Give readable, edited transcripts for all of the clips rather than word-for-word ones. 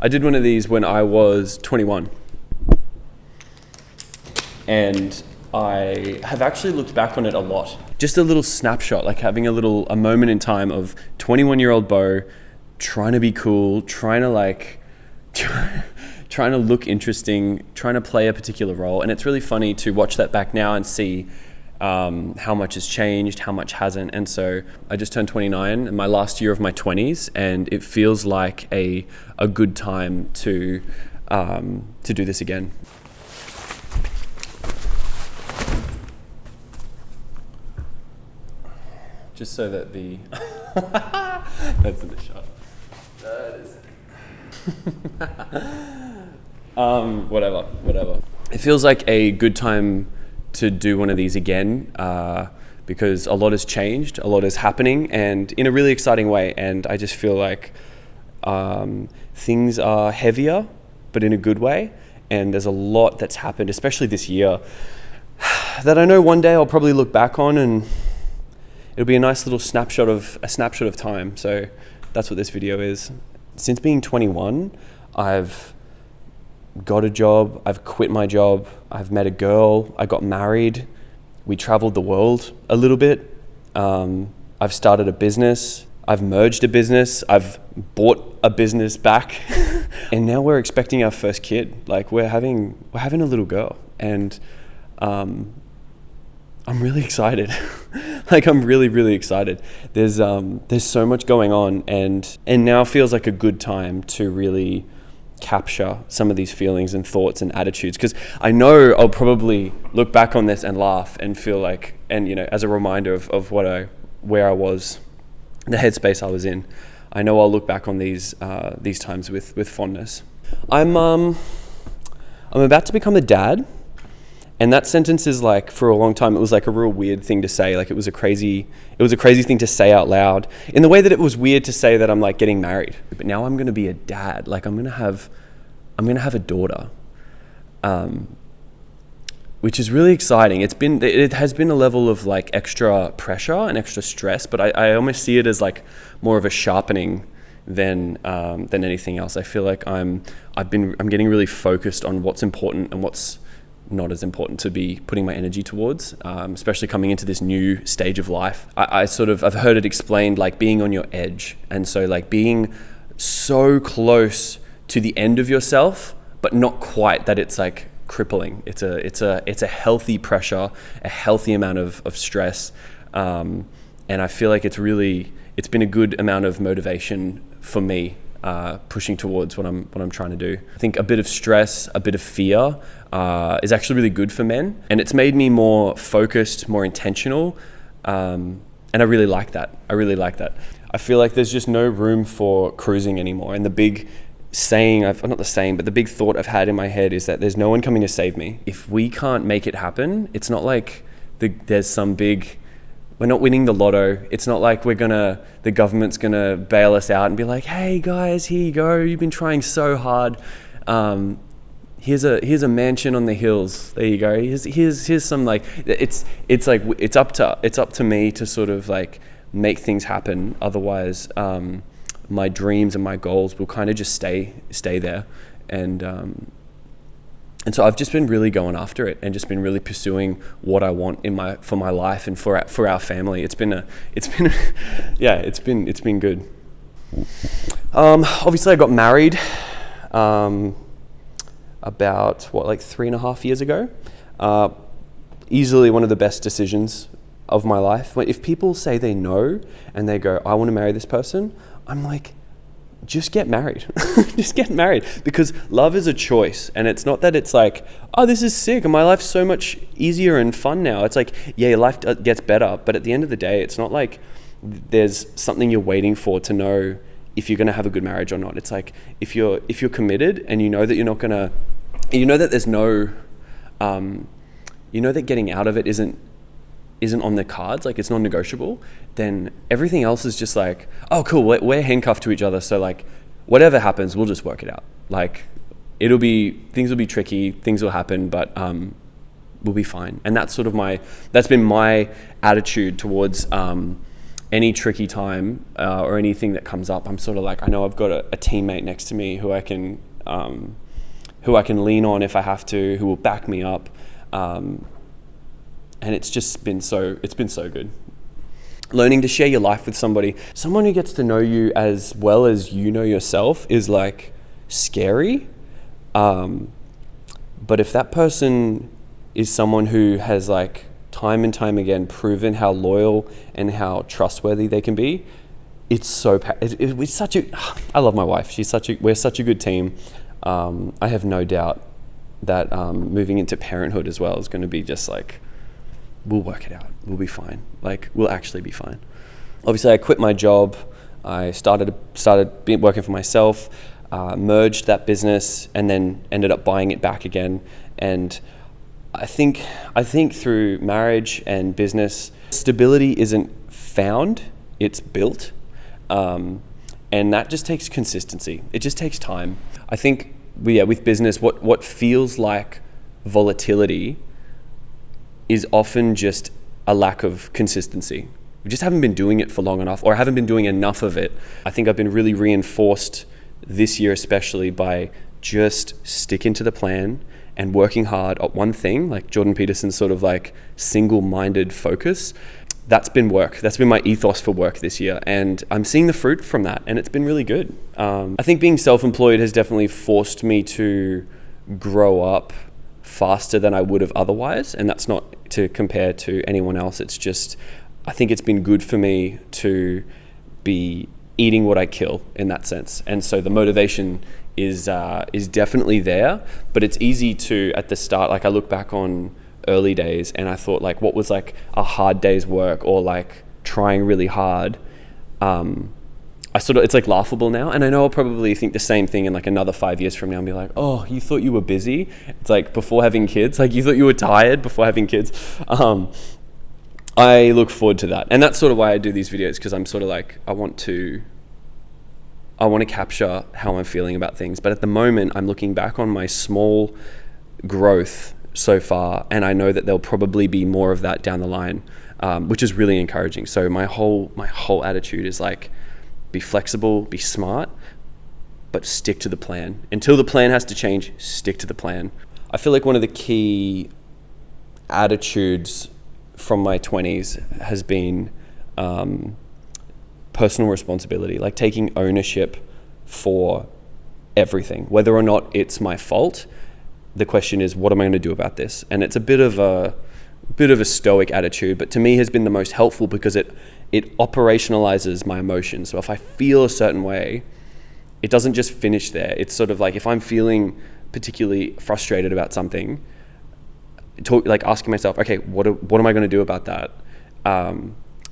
I did one of these when I was 21. And I have actually looked back on it a lot. Just a little snapshot, like having a moment in time of 21-year-old Beau trying to be cool, trying to look interesting, trying to play a particular role. And it's really funny to watch that back now and see how much has changed, how much hasn't. And so I just turned 29 in my last year of my 20s, and it feels like a good time to do this again. Just so that the that's in the shot. That is whatever. It feels like a good time to do one of these again, because a lot has changed, a lot is happening, and in a really exciting way. And I just feel like things are heavier, but in a good way. And there's a lot that's happened, especially this year, that I know one day I'll probably look back on, and it'll be a nice little snapshot of time. So that's what this video is. Since being 21, I've got a job, I've quit my job, I've met a girl, I got married, we traveled the world a little bit, I've started a business, I've merged a business, I've bought a business back, and now we're expecting our first kid. Like we're having a little girl, and I'm really excited. Like I'm really, really excited. There's so much going on, and now feels like a good time to really capture some of these feelings and thoughts and attitudes, because I know I'll probably look back on this and laugh and feel like, and as a reminder of where I was, the headspace I was in. I know I'll look back on these times with fondness. I'm about to become a dad. And that sentence is like, for a long time, it was like a real weird thing to say. Like it was a crazy thing to say out loud, in the way that it was weird to say that I'm like getting married. But now I'm going to be a dad. Like I'm going to have a daughter, which is really exciting. It has been a level of like extra pressure and extra stress, but I almost see it as like more of a sharpening than anything else. I feel like I'm getting really focused on what's important and what's not as important to be putting my energy towards, especially coming into this new stage of life. I've heard it explained like being on your edge, and so like being so close to the end of yourself, but not quite that it's like crippling. It's a healthy pressure, a healthy amount of stress, and I feel like it's been a good amount of motivation for me, pushing towards what I'm trying to do. I think a bit of stress, a bit of fear is actually really good for men, and it's made me more focused, more intentional, and I really like that. I feel like there's just no room for cruising anymore, and the big the big thought I've had in my head is that there's no one coming to save me. If we can't make it happen, it's not like there's some big, we're not winning the lotto. It's not like the government's gonna bail us out and be like, hey guys, here you go. You've been trying so hard. Here's a mansion on the hills. There you go. Here's some like, it's up to me to sort of like make things happen. Otherwise, my dreams and my goals will kind of just stay there. And so I've just been really going after it and just been really pursuing what I want for my life and for our family. It's been good. Obviously I got married about 3.5 years ago. Easily one of the best decisions of my life. If people say they know and they go, I want to marry this person, I'm like, just get married. Just get married, because love is a choice, and it's not that it's like, oh, this is sick and my life's so much easier and fun now. It's like, yeah, your life gets better, but at the end of the day, it's not like there's something you're waiting for to know if you're going to have a good marriage or not. It's like if you're committed and you know that you're not going to, you know that there's no, you know that getting out of it isn't on the cards, like it's non-negotiable, then everything else is just like, oh cool, we're handcuffed to each other, so like whatever happens, we'll just work it out. Like things will be tricky, things will happen, but we'll be fine. And that's been my attitude towards any tricky time or anything that comes up, I'm sort of like, I know I've got a teammate next to me who I can lean on if I have to, who will back me up. And it's been so good. Learning to share your life with someone who gets to know you as well as you know yourself is like scary. But if that person is someone who has like time and time again proven how loyal and how trustworthy they can be, it's such a, I love my wife. We're such a good team. I have no doubt that moving into parenthood as well is going to be just like, we'll work it out. We'll be fine. Like, we'll actually be fine. Obviously, I quit my job. I started working for myself, merged that business, and then ended up buying it back again. And I think through marriage and business, stability isn't found, it's built. And that just takes consistency. It just takes time. I think, with business, what feels like volatility is often just a lack of consistency. We just haven't been doing it for long enough, or haven't been doing enough of it. I think I've been really reinforced this year, especially by just sticking to the plan and working hard at one thing, like Jordan Peterson's sort of like single-minded focus. That's been work. That's been my ethos for work this year. And I'm seeing the fruit from that, and it's been really good. I think being self-employed has definitely forced me to grow up faster than I would have otherwise. And that's not to compare to anyone else. It's just, I think it's been good for me to be eating what I kill in that sense. And so the motivation is definitely there, but it's easy to, at the start, like I look back on early days and I thought like, what was like a hard day's work or like trying really hard, it's like laughable now. And I know I'll probably think the same thing in like another 5 years from now and be like, oh, you thought you were busy? It's like before having kids, like you thought you were tired before having kids. I look forward to that. And that's sort of why I do these videos, because I'm sort of like, I want to capture how I'm feeling about things. But at the moment, I'm looking back on my small growth so far, and I know that there'll probably be more of that down the line, which is really encouraging. So my whole attitude is like, be flexible, be smart, but stick to the plan. Until the plan has to change, stick to the plan. I feel like one of the key attitudes from my 20s has been personal responsibility, like taking ownership for everything, whether or not it's my fault. The question is, what am I going to do about this? And it's a bit of a stoic attitude, but to me has been the most helpful because it operationalizes my emotions. So if I feel a certain way, it doesn't just finish there. It's sort of like, if I'm feeling particularly frustrated about something, like asking myself, okay, what am I going to do about that?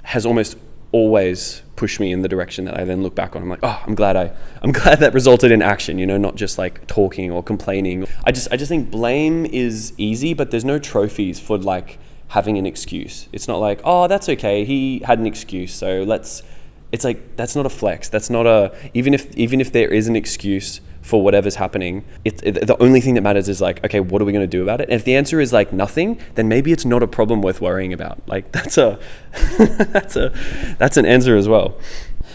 Has almost always pushed me in the direction that I then look back on. I'm like, oh, I'm glad that resulted in action, not just like talking or complaining. I just think blame is easy, but there's no trophies for like having an excuse. It's not like, oh, that's okay, he had an excuse, so it's like, that's not a flex. That's not even if there is an excuse for whatever's happening, the only thing that matters is like, okay, what are we going to do about it? And if the answer is like nothing, then maybe it's not a problem worth worrying about. Like that's an answer as well.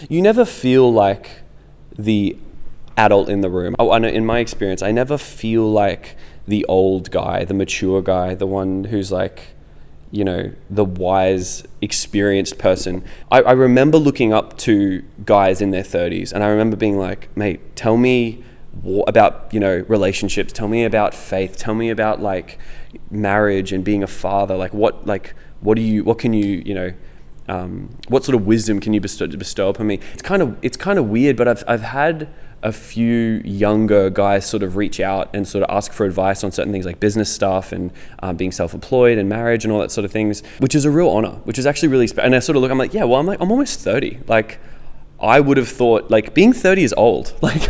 You never feel like the adult in the room. I know in my experience, I never feel like the old guy, the mature guy, the one who's like, the wise, experienced person. I remember looking up to guys in their 30s, and I remember being like, mate, tell me about, relationships, tell me about faith, tell me about like marriage and being a father, what sort of wisdom can you bestow upon me? It's kind of weird, but I've had a few younger guys sort of reach out and sort of ask for advice on certain things like business stuff and being self-employed and marriage and all that sort of things, which is a real honor, which is actually really and I sort of look, I'm like, yeah, well, I'm almost 30. Like I would have thought like being 30 is old. Like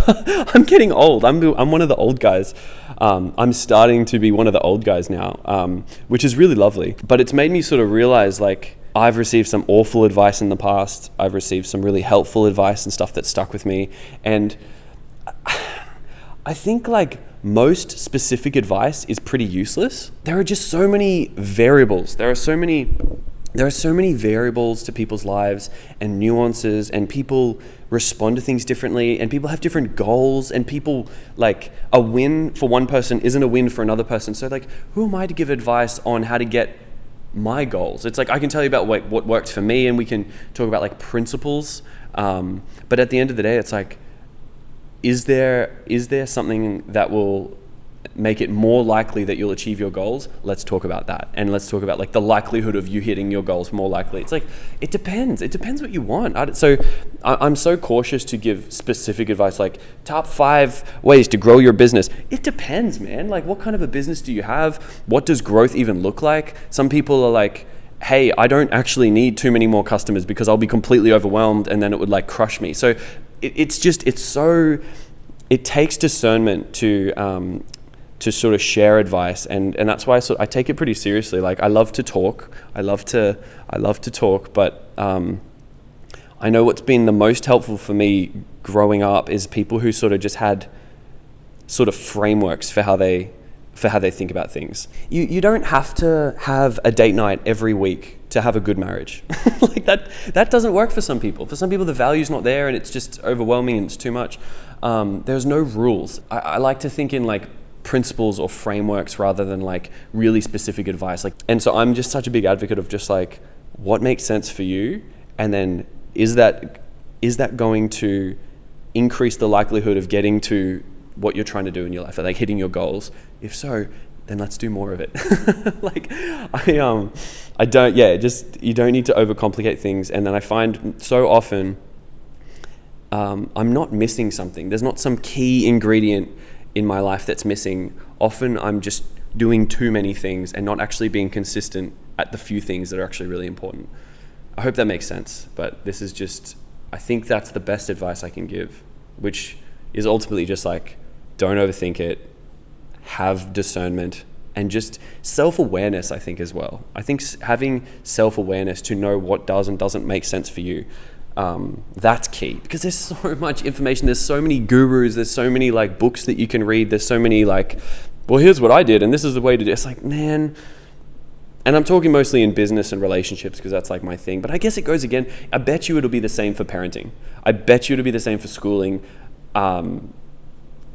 I'm getting old. I'm one of the old guys. I'm starting to be one of the old guys now, which is really lovely. But it's made me sort of realize like I've received some awful advice in the past. I've received some really helpful advice and stuff that stuck with me. And I think like most specific advice is pretty useless. There are just so many variables. There are so many there are so many variables to people's lives and nuances, and people respond to things differently, and people have different goals, and people, like, a win for one person isn't a win for another person. So like, who am I to give advice on how to get my goals? It's like, I can tell you about what worked for me, and we can talk about like principles. But at the end of the day, it's like, is there something that will make it more likely that you'll achieve your goals? Let's talk about that. And let's talk about like the likelihood of you hitting your goals more likely. It's like, it depends what you want. I'm so cautious to give specific advice, like top 5 ways to grow your business. It depends, man. Like, what kind of a business do you have? What does growth even look like? Some people are like, hey, I don't actually need too many more customers because I'll be completely overwhelmed and then it would like crush me. So it takes discernment to sort of share advice, and that's why I take it pretty seriously. Like, I love to talk, but I know what's been the most helpful for me growing up is people who sort of just had sort of frameworks for how they think about things. You don't have to have a date night every week to have a good marriage. Like that doesn't work for some people. For some people, the value's not there and it's just overwhelming and it's too much. There's no rules. I like to think in like principles or frameworks rather than like really specific advice. And so I'm just such a big advocate of just like, what makes sense for you, and then is that going to increase the likelihood of getting to what you're trying to do in your life, like hitting your goals? If so, then let's do more of it. Like, you don't need to overcomplicate things. And then I find so often I'm not missing something. There's not some key ingredient in my life that's missing. Often I'm just doing too many things and not actually being consistent at the few things that are actually really important. I hope that makes sense, but this is just, I think that's the best advice I can give, which is ultimately just like, don't overthink it, have discernment, and just self-awareness, I think, as well. I think having self-awareness to know what does and doesn't make sense for you, that's key, because there's so much information, there's so many gurus, there's so many like books that you can read, there's so many like, well, here's what I did and this is the way to do it. It's like, man, and I'm talking mostly in business and relationships because that's like my thing, but I guess it goes again, I bet you it'll be the same for parenting. I bet you it'll be the same for schooling.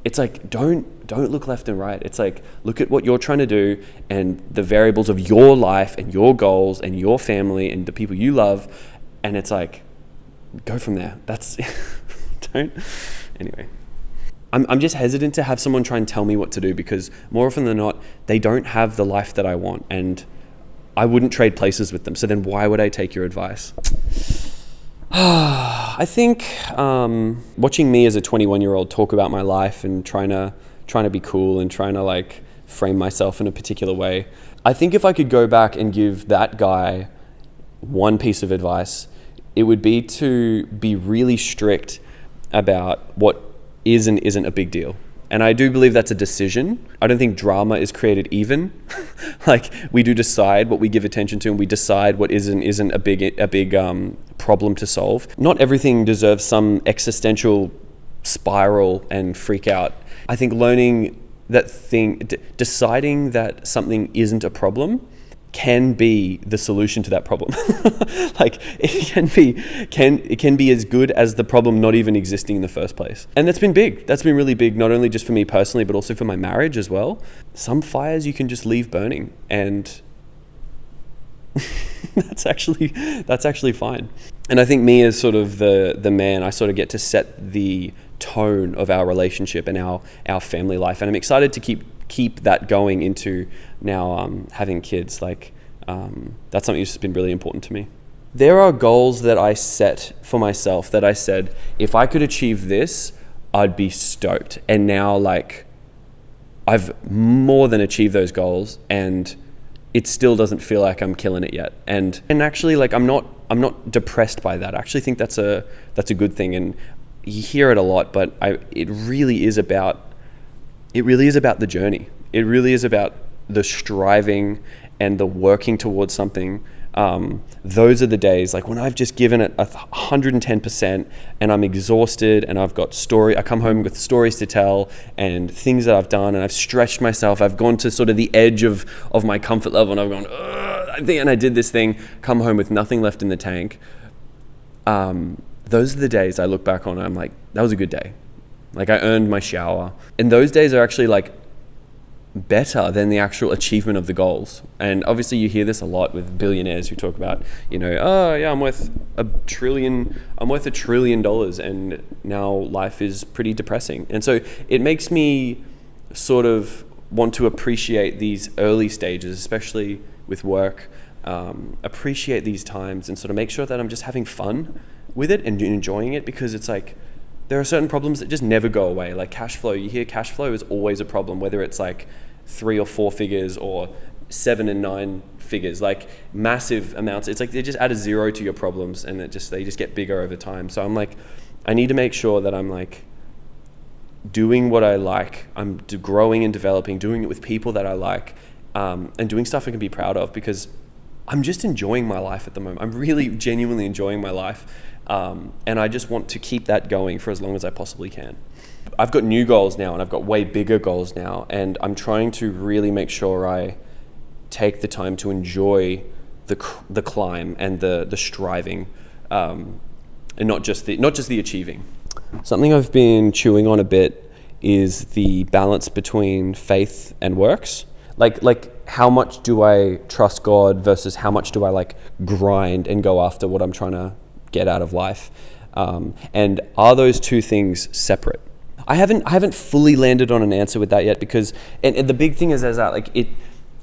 It's like, don't look left and right. It's like, look at what you're trying to do and the variables of your life and your goals and your family and the people you love, and it's like, go from there. Anyway. I'm just hesitant to have someone try and tell me what to do, because more often than not, they don't have the life that I want, and I wouldn't trade places with them. So then why would I take your advice? I think watching me as a 21-year-old talk about my life and trying to be cool and trying to like frame myself in a particular way, I think if I could go back and give that guy one piece of advice, it would be to be really strict about what is and isn't a big deal. And I do believe that's a decision. I don't think drama is created even. Like, we do decide what we give attention to, and we decide what is and isn't a big problem to solve. Not everything deserves some existential spiral and freak out. I think learning deciding that something isn't a problem can be the solution to that problem. Like, it can be as good as the problem not even existing in the first place. And that's been big. That's been really big, not only just for me personally, but also for my marriage as well. Some fires you can just leave burning, and that's actually fine. And I think me as sort of the man, I sort of get to set the tone of our relationship and our family life. And I'm excited to keep that going into now having kids. Like, that's something that's been really important to me. There are goals that I set for myself that I said, if I could achieve this, I'd be stoked. And now, like, I've more than achieved those goals, and it still doesn't feel like I'm killing it yet. And actually, like, I'm not depressed by that. I actually think that's a good thing. And you hear it a lot, but it really is about the journey. It really is about the striving and the working towards something. Those are the days, like, when I've just given it 110% and I'm exhausted and I've got I come home with stories to tell and things that I've done, and I've stretched myself. I've gone to sort of the edge of my comfort level, and I've gone, and I did this thing, come home with nothing left in the tank. Those are the days I look back on and I'm like, that was a good day. Like, I earned my shower. And those days are actually like better than the actual achievement of the goals. And obviously you hear this a lot with billionaires who talk about, oh yeah, I'm worth $1 trillion and now life is pretty depressing. And so it makes me sort of want to appreciate these early stages, especially with work, appreciate these times and sort of make sure that I'm just having fun with it and enjoying it, because it's like, there are certain problems that just never go away. Like cash flow, you hear cash flow is always a problem, whether it's like 3 or 4 figures or 7 and 9 figures, like massive amounts. It's like they just add a zero to your problems and they just get bigger over time. So I'm like, I need to make sure that I'm like doing what I like. I'm growing and developing, doing it with people that I like, and doing stuff I can be proud of, because I'm just enjoying my life at the moment. I'm really genuinely enjoying my life. And I just want to keep that going for as long as I possibly can. I've got new goals now, and I've got way bigger goals now, and I'm trying to really make sure I take the time to enjoy the climb and the striving, and not just the achieving. Something I've been chewing on a bit is the balance between faith and works. Like how much do I trust God versus how much do I like grind and go after what I'm trying to get out of life, and are those two things separate? I haven't fully landed on an answer with that yet, because and the big thing is that like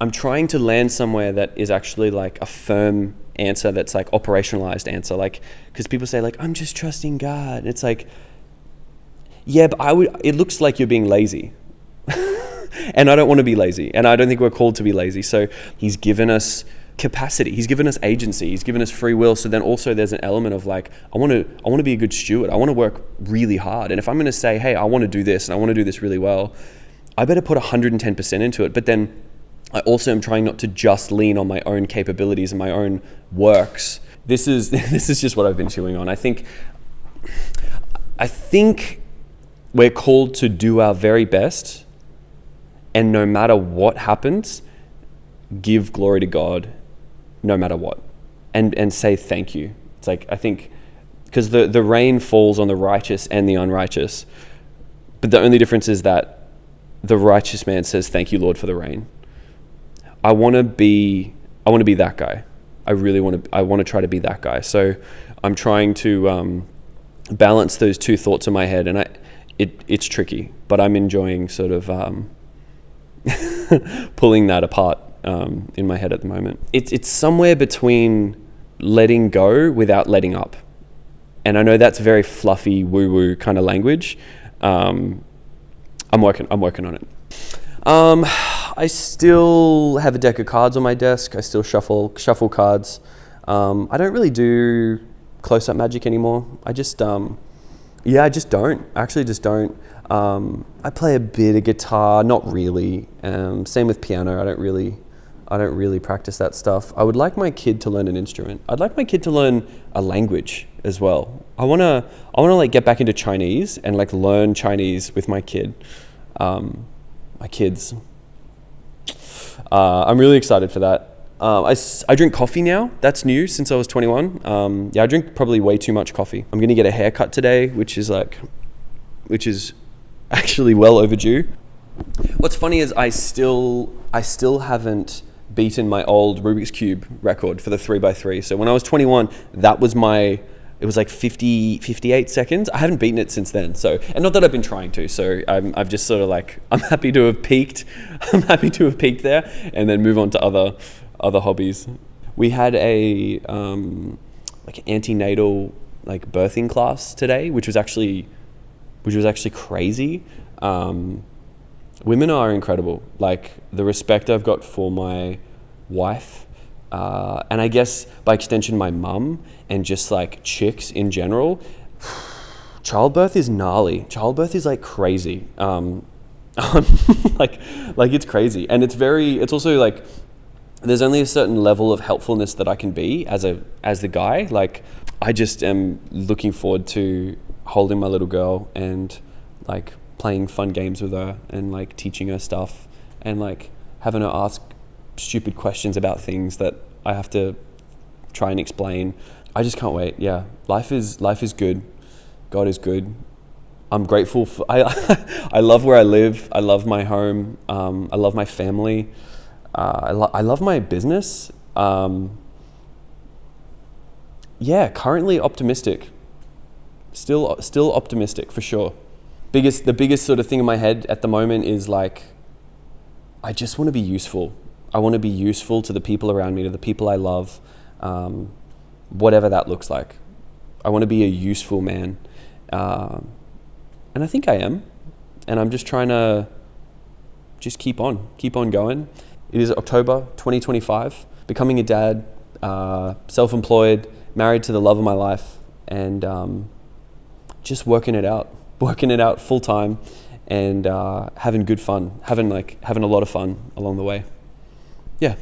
I'm trying to land somewhere that is actually like a firm answer, that's like operationalized answer, like, because people say like, I'm just trusting God, and it's like, yeah, but it looks like you're being lazy. And I don't want to be lazy, and I don't think we're called to be lazy. So he's given us capacity, he's given us agency, he's given us free will. So then also there's an element of like, I want to be a good steward. I want to work really hard. And if I'm going to say, hey, I want to do this and I want to do this really well, I better put 110% into it. But then I also am trying not to just lean on my own capabilities and my own works. This is just what I've been chewing on. I think we're called to do our very best, and no matter what happens, give glory to God no matter what, and say thank you. It's like, I think, because the rain falls on the righteous and the unrighteous, but the only difference is that the righteous man says, thank you, Lord, for the rain. I want to be that guy. I want to try to be that guy. So I'm trying to balance those two thoughts in my head, and it's tricky, but I'm enjoying sort of pulling that apart in my head at the moment. It's somewhere between letting go without letting up. And I know that's very fluffy, woo-woo kind of language. I'm working on it. I still have a deck of cards on my desk. I still shuffle cards. I don't really do close-up magic anymore. I just don't. I actually just don't. I play a bit of guitar, not really. Same with piano. I don't really practice that stuff. I would like my kid to learn an instrument. I'd like my kid to learn a language as well. I wanna like get back into Chinese and like learn Chinese with my kid. My kids. I'm really excited for that. I drink coffee now. That's new since I was 21. I drink probably way too much coffee. I'm gonna get a haircut today, which is actually well overdue. What's funny is I still haven't beaten my old Rubik's Cube record for the 3x3. So when I was 21, it was like 58 seconds. I haven't beaten it since then. So, and not that I've been trying to. So I've just sort of like, I'm happy to have peaked. I'm happy to have peaked there and then move on to other hobbies. We had a like antenatal like birthing class today, which was actually crazy. Women are incredible. Like the respect I've got for my wife, and I guess by extension my mum, and just like chicks in general. Childbirth is gnarly. Childbirth is like crazy. Like it's crazy, and it's also like there's only a certain level of helpfulness that I can be as the guy. Like I just am looking forward to holding my little girl and like playing fun games with her and like teaching her stuff and like having her ask stupid questions about things that I have to try and explain. I just can't wait. Yeah, life is good. God is good. I'm grateful for, I love where I live. I love my home. I love my family. I love my business. Yeah, currently optimistic. Still optimistic for sure. The biggest sort of thing in my head at the moment is like, I just want to be useful. I want to be useful to the people around me, to the people I love, whatever that looks like. I want to be a useful man. And I think I am. And I'm just trying to just keep on going. It is October 2025, becoming a dad, self-employed, married to the love of my life, and just working it out full time, and having good fun, having a lot of fun along the way. Yeah.